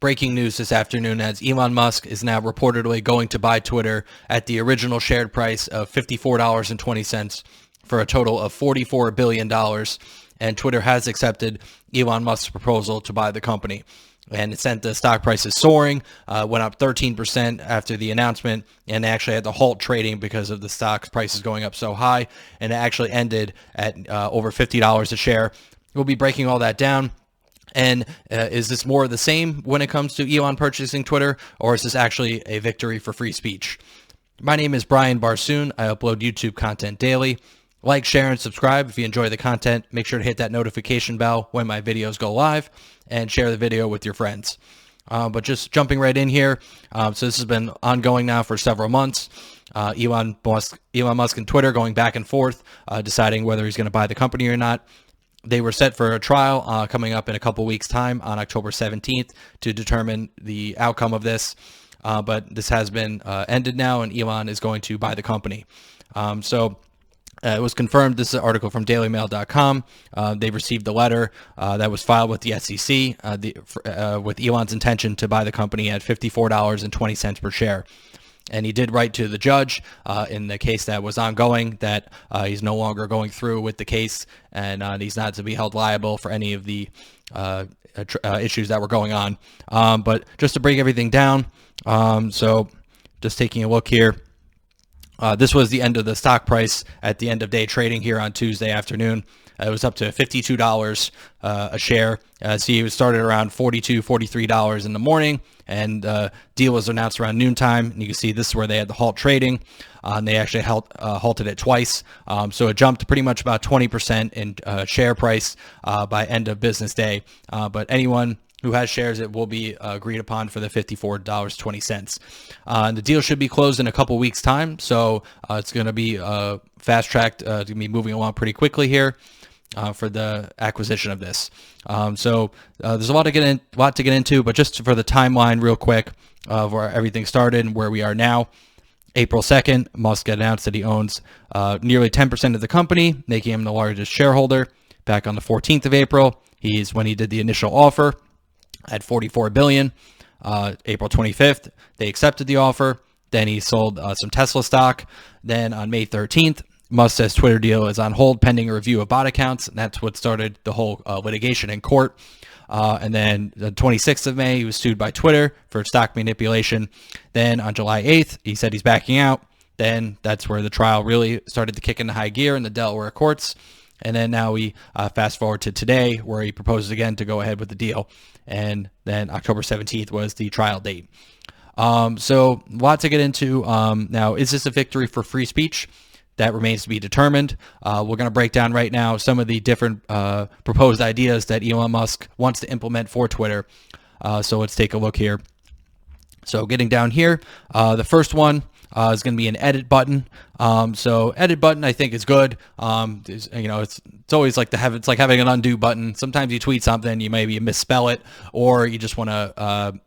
breaking news this afternoon as Elon Musk is now reportedly going to buy Twitter at the original shared price of $54.20 for a total of $44 billion. And Twitter has accepted Elon Musk's proposal to buy the company. And it sent the stock prices soaring, went up 13% after the announcement, and they actually had to halt trading because of the stock prices going up so high, and it actually ended at over $50 a share. We'll be breaking all that down. And is this more of the same when it comes to Elon purchasing Twitter, or is this actually a victory for free speech? My name is Brian Barsoon. I upload YouTube content daily. Like, share, and subscribe if you enjoy the content. Make sure to hit that notification bell when my videos go live, and share the video with your friends. But just jumping right in here, so this has been ongoing now for several months. Elon Musk and Twitter going back and forth, deciding whether he's going to buy the company or not. They were set for a trial coming up in a couple weeks' time on October 17th to determine the outcome of this. But this has been ended now, and Elon is going to buy the company. It was confirmed. This is an article from dailymail.com. They received the letter that was filed with the SEC with Elon's intention to buy the company at $54.20 per share. And he did write to the judge in the case that was ongoing that he's no longer going through with the case, and he's not to be held liable for any of the issues that were going on. But just to break everything down, so just taking a look here. This was the end of the stock price at the end of day trading here on Tuesday afternoon. It was up to $52 a share. See, it started around $42, $43 in the morning, and the deal was announced around noontime. And you can see this is where they had the halt trading. And they actually halted it twice. So it jumped pretty much about 20% in share price by end of business day. But anyone who has shares, it will be agreed upon for the $54.20. And the deal should be closed in a couple weeks' time, so it's going to be fast-tracked, to be moving along pretty quickly here for the acquisition of this. So there's a lot to get into, but just for the timeline real quick of where everything started and where we are now. April 2nd, Musk announced that he owns nearly 10% of the company, making him the largest shareholder. Back on the 14th of April, when he did the initial offer at $44 billion. April 25th, they accepted the offer. Then he sold some Tesla stock. Then on May 13th, Musk says Twitter deal is on hold pending a review of bot accounts, and that's what started the whole litigation in court. And then the 26th of May, he was sued by Twitter for stock manipulation. Then on July 8th, he said he's backing out. Then that's where the trial really started to kick into high gear in the Delaware courts. And then now we fast forward to today, where he proposes again to go ahead with the deal. And then October 17th was the trial date. So a lot to get into. Now, is this a victory for free speech? That remains to be determined. We're going to break down right now some of the different proposed ideas that Elon Musk wants to implement for Twitter. So let's take a look here. So getting down here, the first one is going to be an edit button. So edit button, I think, is good. It's always like it's like having an undo button. Sometimes you tweet something, you maybe misspell it, or you just want to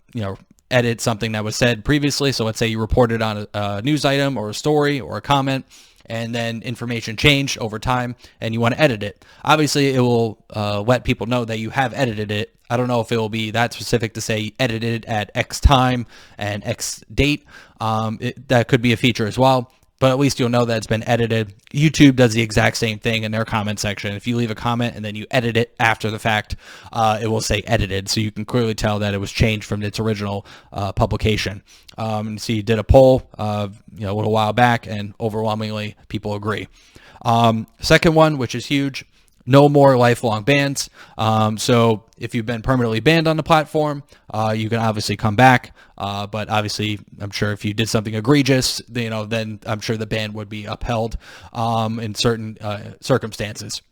edit something that was said previously. So let's say you reported on a news item or a story or a comment, and then information changed over time, and you want to edit it. Obviously, it will let people know that you have edited it. I don't know if it will be that specific to say edited at X time and X date. That could be a feature as well, but at least you'll know that it's been edited. YouTube does the exact same thing in their comment section. If you leave a comment and then you edit it after the fact, it will say edited, so you can clearly tell that it was changed from its original publication. So you did a poll a little while back, and overwhelmingly people agree. Second one, which is huge, no more lifelong bans. So if you've been permanently banned on the platform, you can obviously come back. But obviously, I'm sure if you did something egregious, then I'm sure the ban would be upheld in certain circumstances.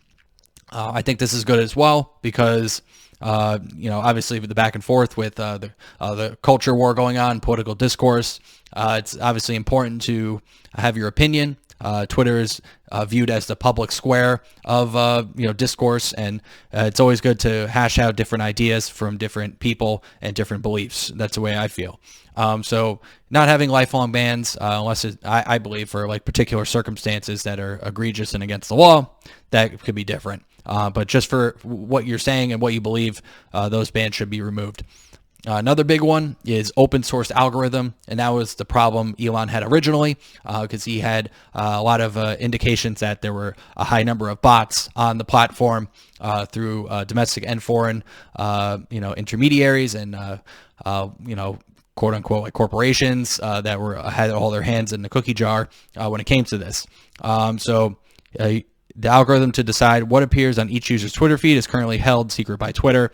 I think this is good as well because, obviously with the back and forth with the culture war going on, political discourse, it's obviously important to have your opinion. Twitter is viewed as the public square of discourse, and it's always good to hash out different ideas from different people and different beliefs. That's the way I feel. So not having lifelong bans, unless I believe for like particular circumstances that are egregious and against the law, that could be different. But just for what you're saying and what you believe, those bans should be removed. Another big one is open source algorithm, and that was the problem Elon had originally, because he had a lot of indications that there were a high number of bots on the platform through domestic and foreign, intermediaries and quote unquote like corporations that had all their hands in the cookie jar when it came to this. The algorithm to decide what appears on each user's Twitter feed is currently held secret by Twitter,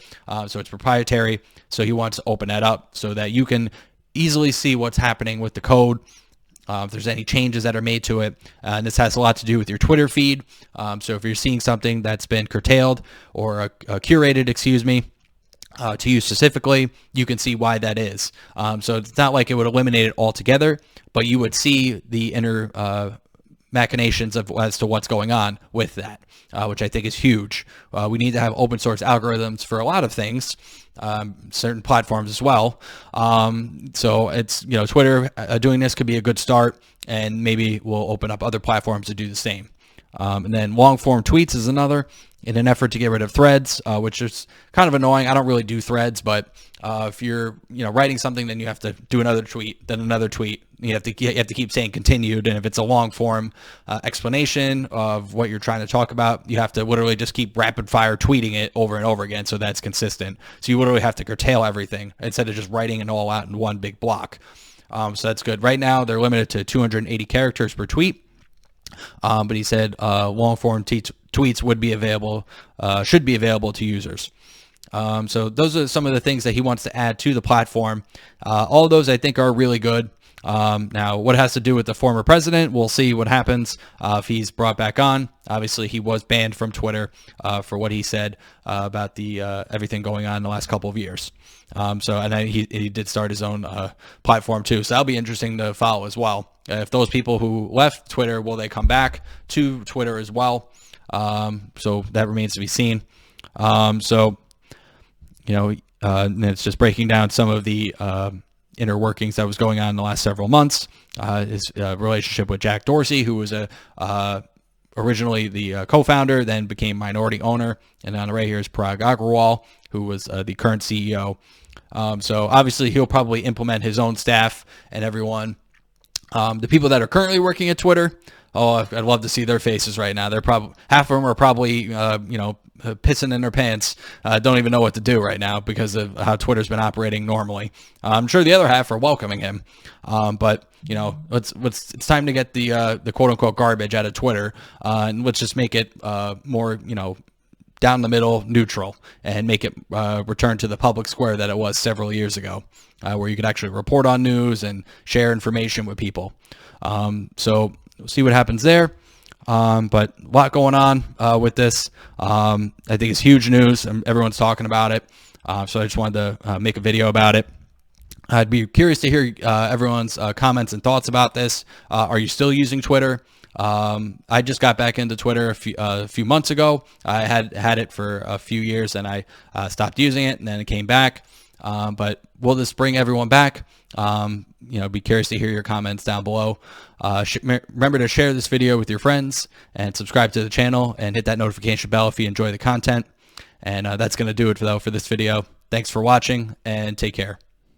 so it's proprietary. So he wants to open that up so that you can easily see what's happening with the code, if there's any changes that are made to it. And this has a lot to do with your Twitter feed. So if you're seeing something that's been curtailed or curated, to you specifically, you can see why that is. So it's not like it would eliminate it altogether, but you would see the inner machinations as to what's going on with that, which I think is huge. We need to have open source algorithms for a lot of things, certain platforms as well. So it's, Twitter doing this could be a good start, and maybe we'll open up other platforms to do the same. And then long form tweets is another, in an effort to get rid of threads, which is kind of annoying. I don't really do threads, but if you're writing something, then you have to do another tweet, then another tweet. You have to keep saying continued, and if it's a long form explanation of what you're trying to talk about, you have to literally just keep rapid fire tweeting it over and over again, so that's consistent. So you literally have to curtail everything instead of just writing it all out in one big block. So that's good. Right now they're limited to 280 characters per tweet. But he said long form tweets would be available, should be available to users. So those are some of the things that he wants to add to the platform. All of those I think are really good. Now, what it has to do with the former president, we'll see what happens if he's brought back on. Obviously, he was banned from Twitter for what he said about the everything going on in the last couple of years. And then he did start his own platform too. So that'll be interesting to follow as well. If those people who left Twitter, will they come back to Twitter as well? So that remains to be seen. And it's just breaking down some of the inner workings that was going on in the last several months. His relationship with Jack Dorsey, who was originally the co-founder, then became minority owner. And on the right here is Parag Agrawal, who was the current CEO. So obviously he'll probably implement his own staff and everyone. The people that are currently working at Twitter, I'd love to see their faces right now. They're probably, half of them are probably, pissing in their pants, don't even know what to do right now because of how Twitter's been operating normally. I'm sure the other half are welcoming him, but it's time to get the quote unquote garbage out of Twitter, and let's just make it more down the middle, neutral, and make it return to the public square that it was several years ago, where you could actually report on news and share information with people. So we'll see what happens there. But a lot going on with this. I think it's huge news, and everyone's talking about it. So I just wanted to make a video about it. I'd be curious to hear everyone's comments and thoughts about this. Are you still using Twitter? I just got back into Twitter a few months ago. I had it for a few years, and I stopped using it, and then it came back. But will this bring everyone back? Be curious to hear your comments down below. Remember to share this video with your friends and subscribe to the channel and hit that notification bell if you enjoy the content. And that's going to do it for this video. Thanks for watching, and take care.